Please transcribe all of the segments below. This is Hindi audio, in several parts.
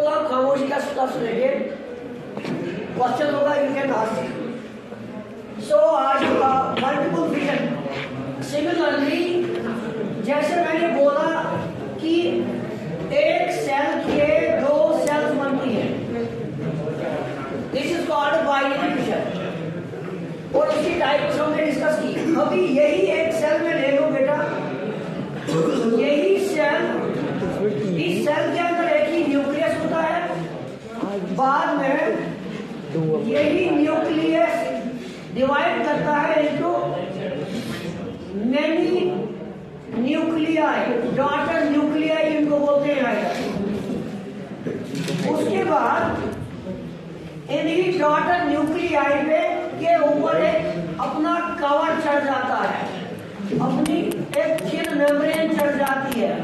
बिल्कुल आप खामोशी का सुनेंगे, क्वेश्चन होगा यू कैन आस्क। सो आज का मल्टीपल विजन। सिमिलरली जैसे मैंने बोला कि एक सेल के दो सेल्स बनती है, this is called binary fission, और इसकी टाइप्स हमने डिस्कस की। अभी यही एक सेल में ले लो बेटा, यही सेल, इस सेल के अंदर एक ही न्यूक्लियस होता है, बाद में यही न्यूक्लियस डिवाइड करता है into many nuclei, daughter nuclei इनको बोलते हैं। उसके बाद इन्हीं डॉटर न्यूक्लियाई पे के ऊपर एक अपना कवर चढ़ जाता है, अपनी एक थिन मेम्ब्रेन चढ़ जाती है,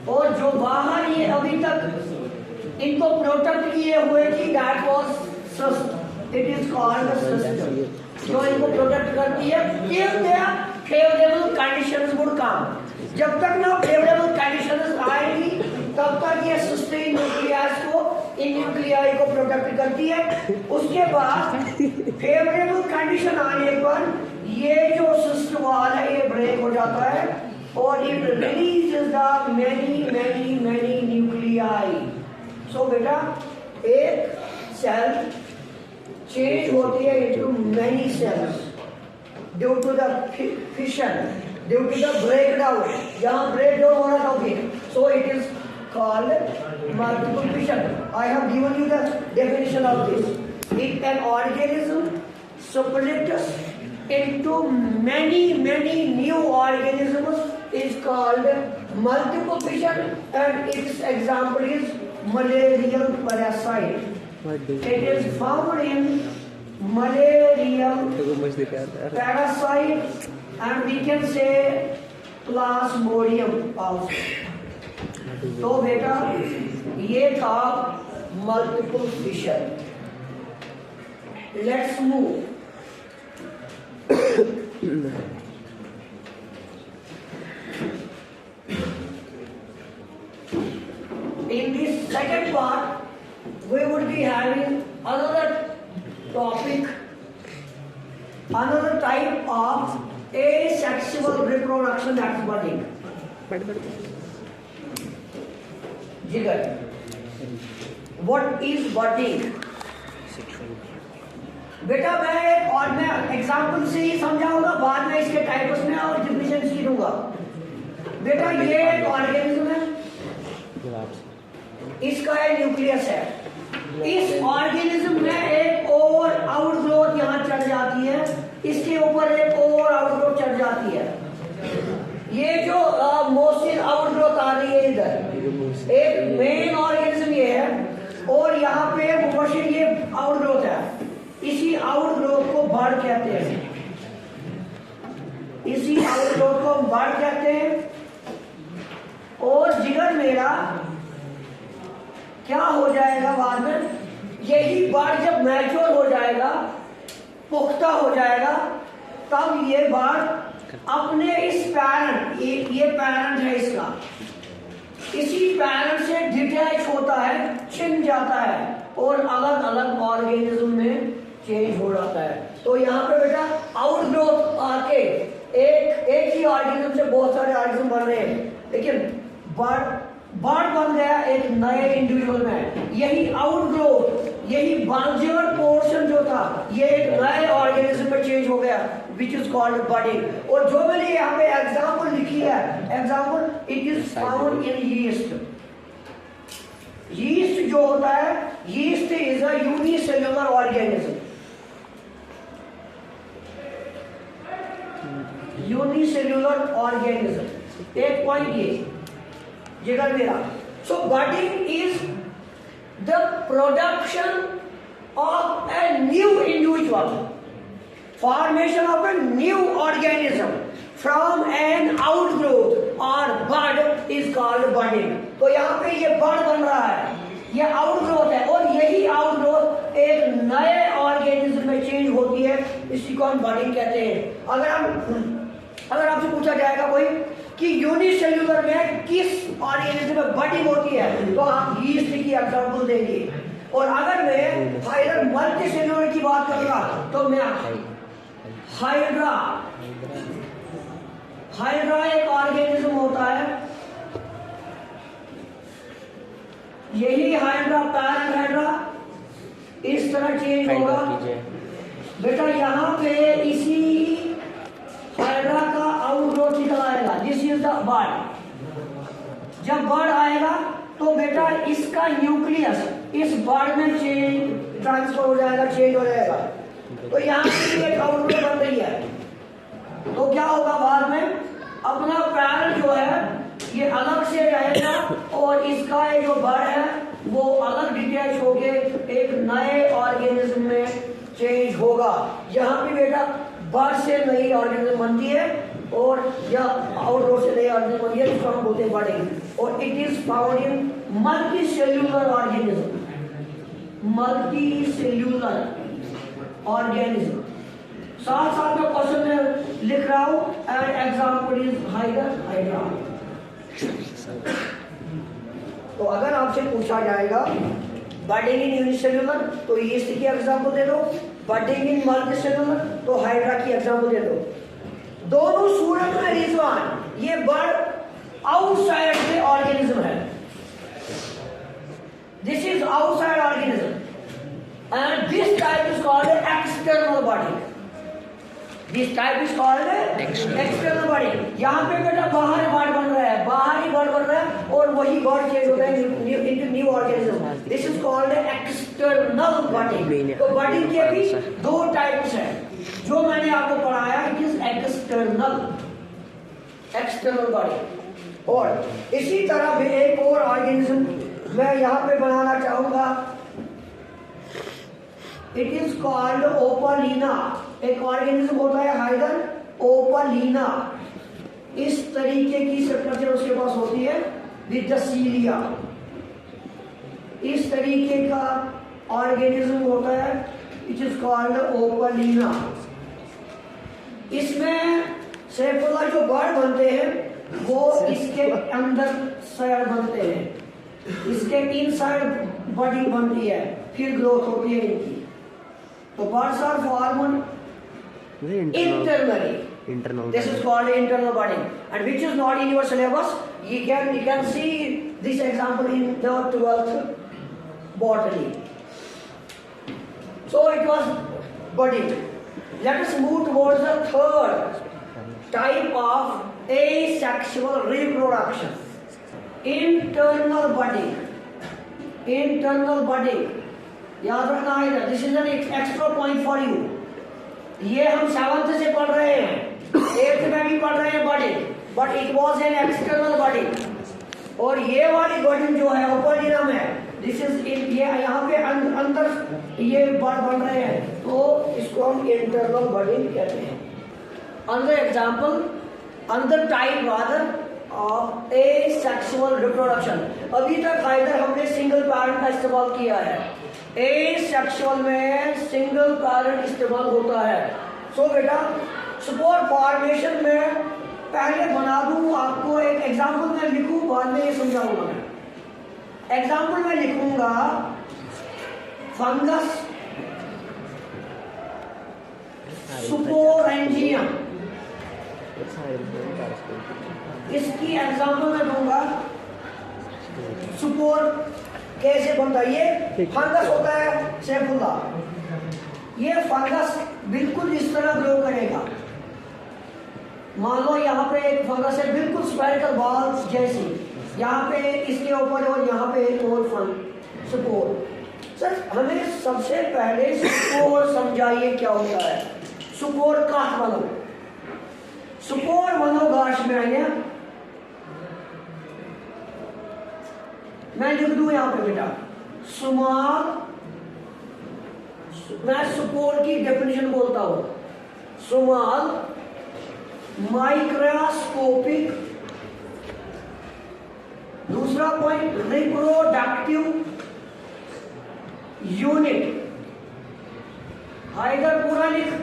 और जो बाहर ये अभी तक इनको प्रोटेक्ट किए हुए थी, that was cyst, it is called cyst, जो इनको प्रोटेक्ट करती है till the favourable conditions would come. जब तक ना फेवरेबल कंडीशंस आएगी तब तक ये सिस्ट न्यूक्लियस को, इन न्यूक्लियाई को प्रोटेक्ट करती है। उसके बाद फेवरेबल कंडीशन आने पर ये जो सिस्ट वॉल है ये ब्रेक हो जाता है और it releases the many many many nuclei. So बेटा एक सेल चेंज होती है into many cells due to the fission, due to the breakdown, जहां ब्रेकडाउन हो रहा था फिर, so it is called multiple fission. I have given you the definition of this. If an organism splits into many new organisms is called multiple fission, and its example is malarial parasite. It is found in malarial parasite, and we can say plasmodium also. तो बेटा ये था multiple fission. Let's move. In this second part, we would be having another topic, another type of asexual reproduction, that's budding. जिगर, what is budding? बेटा मैं एग्जाम्पल से ही समझाऊंगा, बाद में इसके टाइप्स में और डिफिशिएंसी दूंगा। बेटा ये एक ऑर्गेनिज्म है, इसका एक न्यूक्लियस है, इस ऑर्गेनिज्म में एक और आउटग्रोथ यहाँ चढ़ जाती है, इसके ऊपर एक और आउटग्रोथ चढ़ जाती है। ये जो मोस्टिन आउटग्रोथ आ रही है इधर, एक मेन ऑर्गेनिज्म ये है, और यहाँ पे मोस्टिन ये आउटग्रोथ है। इसी आउटग्रोथ को बड कहते हैं, इसी आउटग्रोथ को बड कहते हैं। और जिगर मेरा क्या हो जाएगा बाद में, यही बड जब मैच्योर हो जाएगा, पुख्ता हो जाएगा, तब ये बड अपने इस पैरेंट, ये पैरेंट है इसका, इसी पैरेंट से डिटैच होता है, छिन जाता है और अलग अलग ऑर्गेनिज्म में चेंज हो जाता है। तो यहाँ पे बेटा आउटग्रोथ आके एक ही ऑर्गेनिज्म से बहुत सारे ऑर्गेनिज्म बन रहे हैं, लेकिन बर्ड बन गया एक नए इंडिविजुअल में। यही आउटग्रोथ, यही बंजर पोर्शन जो था, ये एक नए ऑर्गेनिज्म में चेंज हो गया, विच इज कॉल्ड बडिंग। और जो मैंने यहाँ पे एग्जाम्पल लिखी है, example it is found in yeast. Yeast जो होता है, yeast is a unicellular organism, unicellular organism. एक पॉइंट ये जिगर मेरा। So budding is the production of a new individual, formation of a new organism from an outgrowth or bud is called budding। तो यहाँ पे ये बड बन रहा है, ये आउटग्रोथ है, और यही आउटग्रोथ एक नए ऑर्गेनिज्म में चेंज होती है, इसी को हम बडिंग कहते हैं। अगर आपसे पूछा जाएगा कोई कि यूनिसेल्युलर में किस ऑर्गेनिज्म में बडिंग होती है तो आप यीस्ट की एग्जांपल देंगे। और अगर मैं हाइड्रा मल्टी सेल्यूलर की बात करूंगा तो मैं हाइड्रा एक ऑर्गेनिज्म होता है, यही हाइड्रा पैरेंट हाइड्रा इस तरह चेंज होगा बेटा। यहाँ पे इसी हाइड्रा का आउटग्रोथ निकल आएगा, दिस इज द बर्ड। जब बर्ड आएगा तो बेटा इसका न्यूक्लियस इस बर्ड में चेंज ट्रांसफर हो जाएगा, चेंज हो जाएगा। तो यहाँ पे एक आउटग्रोथ बन रही है तो क्या होगा बाद में अपना पैरेंट जो है ये अलग से रहेगा और इसका ये जो बर्ड है वो अलग डिटैच होके एक नए ऑर्गेनिज्म में चेंज होगा। यहाँ पे बेटा बर्ड से नई ऑर्गेनिज्म बनती है और या आउटडोर से नई ऑर्गेनिज्म बनती है जिसको हम बोलते हैं बर्डिंग। और it is found in multi cellular organism. साथ साथ में क्वेश्चन में लिख रहा हूं एंड एग्जांपल इज हाइड्रा। तो अगर आपसे पूछा जाएगा बर्डिंग इन यूनिसेल्यूलर तो यीस्ट की एग्जांपल दे दो, बर्डिंग इन मल्टीसेल्यूलर तो हाइड्रा की एग्जांपल दे दो। दोनों सूरत में रिजवान ये बर्ड आउटसाइड से ऑर्गेनिज्म है, this is outside organism and this type is called external budding. This type is called external budding. यहाँ पे बेटा बाहर बर्ड बन रहा है, बाहरी बर्ड बन रहा है और वही बर्ड चेंज होता है into new organism. This is called external budding. तो बर्डिंग के भी दो टाइप्स हैं जो मैंने आपको पढ़ाया, इट इज एक्सटर्नल बर्डिंग। और इसी तरह भी एक और ऑर्गेनिज्म मैं यहाँ पे बनाना चाहूंगा, इट इज कॉल्ड ओपालिना। एक ऑर्गेनिज्म होता है हाइड्रा ओपालिना, इस तरीके की स्ट्रक्चर उसके पास होती है विद द सीलिया। इस तरीके का ऑर्गेनिज्म होता है इट इज कॉल्ड ओपालिना। इसमें सेफला जो बर्ड बनते हैं वो इसके अंदर साइड बनते हैं, इसके इनसाइड बॉडी बनती है फिर ग्रोथ होती है इनकी। तो birds are formed internally. This is called internal budding, and which is not in your syllabus. You can see this example in the 12th botany. So it was budding. Let us move towards the third type of asexual reproduction. Internal budding. Internal budding. याद रखना है, this is an extra point for you. ये हम 7th से पढ़ रहे हैं, 8th में भी पढ़ रहे हैं budding, but it was an external budding. और ये वाली बर्डिंग जो है ओपालिना में, दिस इज ये यहाँ पे अंदर ये बर्ड बन रहे हैं तो इसको हम इंटरनल बर्डिंग कहते हैं। अंदर एग्जाम्पल, अंदर type rather of asexual reproduction. अभी तक हाइड्रा हमने सिंगल पैरेंट का इस्तेमाल किया है, एसेक्सुअल में सिंगल पैरेंट इस्तेमाल होता है। सो बेटा स्पोर फॉर्मेशन में पहले बना दूं आपको एक एग्जांपल में लिखूं, बाद में ये समझाऊंगा मैं। एग्जांपल में लिखूंगा फंगस स्पोरेंजियम, इसकी एग्जांपल में दूंगा स्पोर कैसे बनता है। ये फंगस होता है सैफुल्ला, ये फंगस बिल्कुल इस तरह ग्रो करेगा। मान लो यहाँ पे एक फंगस है बिल्कुल स्फेरिकल बॉल जैसी, यहाँ पे इसके ऊपर और यहाँ पे एक और स्पोर। सर हमें सबसे पहले स्पोर समझाइए क्या होता है। स्पोर काट बनो, स्पोर बनो गाश में आइए, मैं लिख दूं यहाँ पे बेटा स्मॉल, मैं स्पोर की डेफिनेशन बोलता हूं, स्मॉल माइक्रोस्कोपिक। दूसरा पॉइंट रिप्रोडक्टिव यूनिट, इधर पूरा लिख,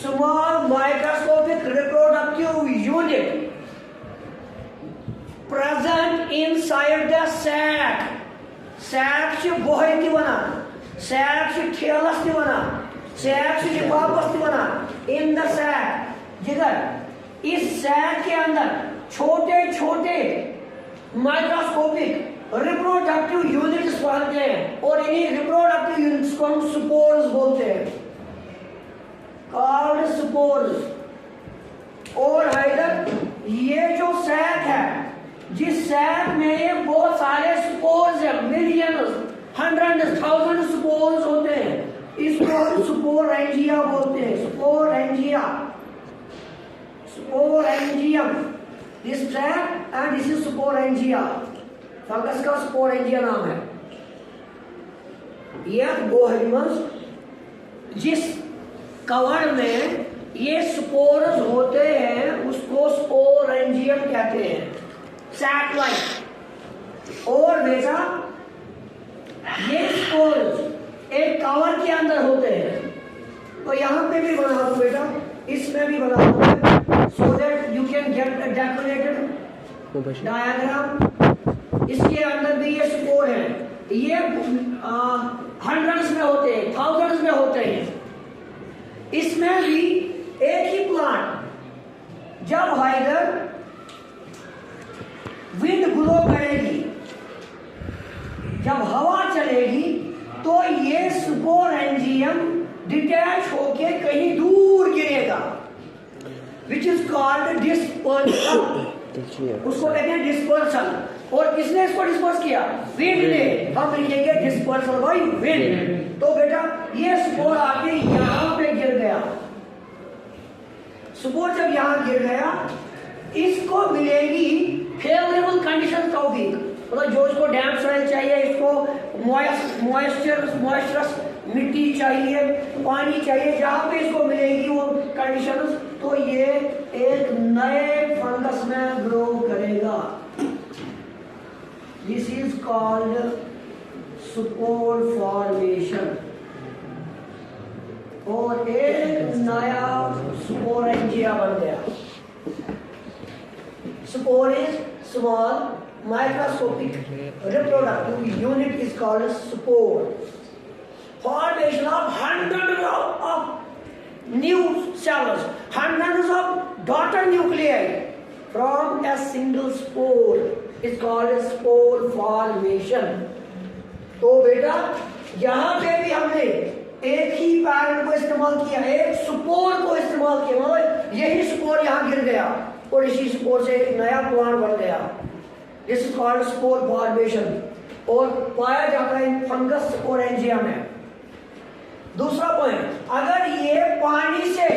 small microscopic reproductive unit. present inside the sac. Sac से बोहे की बना, sac से ठेलस की बना, sac से लिफाफस की बना. In the sac, जिधर इस sac के अंदर छोटे छोटे माइक्रोस्कोपिक रिप्रोडक्टिव यूनिट्स बनते हैं और इन्हीं रिप्रोडक्टिव यूनिट्स को हम स्पोर्स बोलते हैं, कॉल्ड स्पोर्स. और इधर ये जो सैक है, जिस सैक में ये बहुत सारे स्पोर्स है, मिलियंस, हंड्रेड्स, थाउजेंड स्पोर्स होते हैं, इसको स्पोरेंजिया बोलते हैं. Sporangia, sporangium. This sac and this is sporangia. Fungus का स्पोरेंजिया नाम है. यह बोहेरियम्स जिस कवर में ये स्पोर्स होते हैं उसको स्पोरेंजियम कहते हैं, सैक लाइक. और बेटा ये स्पोर्स एक कवर के अंदर होते हैं. तो यहाँ पे भी बना दो बेटा, इसमें भी बना दो, so that you can get a decorated diagram. इसके अंदर भी ये स्पोर है, ये हंड्रेड्स में होते हैं, थाउजेंड्स में होते हैं. इसमें भी एक ही प्लांट जब हाइडर विंड ब्लो करेगी, जब हवा चलेगी, तो ये स्पोरेंजियम डिटैच होके कहीं दूर गिरेगा, विच इज कॉल्ड डिस्पर्सल. उसको कहते हैं डिस्पर्सल. और किसने इसको डिस्पर्स किया? विंड ने. हम लिखेंगे डिस्पर्सल बाय विंड. तो बेटा ये स्पोर आके यहां पे गिर गया. स्पोर जब यहां गिर गया, इसको मिलेगी फेवरेबल कंडीशन टॉपिक, मतलब जो इसको डैम्प सॉइल चाहिए, इसको मॉइस्चरस मिट्टी चाहिए, पानी चाहिए, जहां पे इसको मिलेगी वो कंडीशंस, तो ये एक नए फंगस में ग्रो करेगा. This is called spore formation. और एक नया स्पोरेंजिया बन गया. Spore is small microscopic reproductive unit is called a spore. Formation of hundreds of new cells, hundreds of daughter nuclei from a single spore is called a spore formation. तो बेटा यहाँ पे भी हमने एक ही पैरेंट को इस्तेमाल किया, एक स्पोर को इस्तेमाल किया, मतलब यही स्पोर यहाँ गिर गया और इसी स्पोर से एक नया प्लांट बन गया. This is called spore formation और पाया जाता है फंगस स्पोरेंजिया में. दूसरा पॉइंट, अगर ये पानी से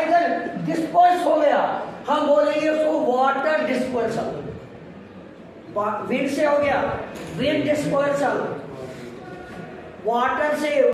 इधर डिस्पर्स हो गया, हम बोलेंगे उसको वाटर डिस्पर्सल. विंड से हो गया विंड डिस्पर्सल, वाटर से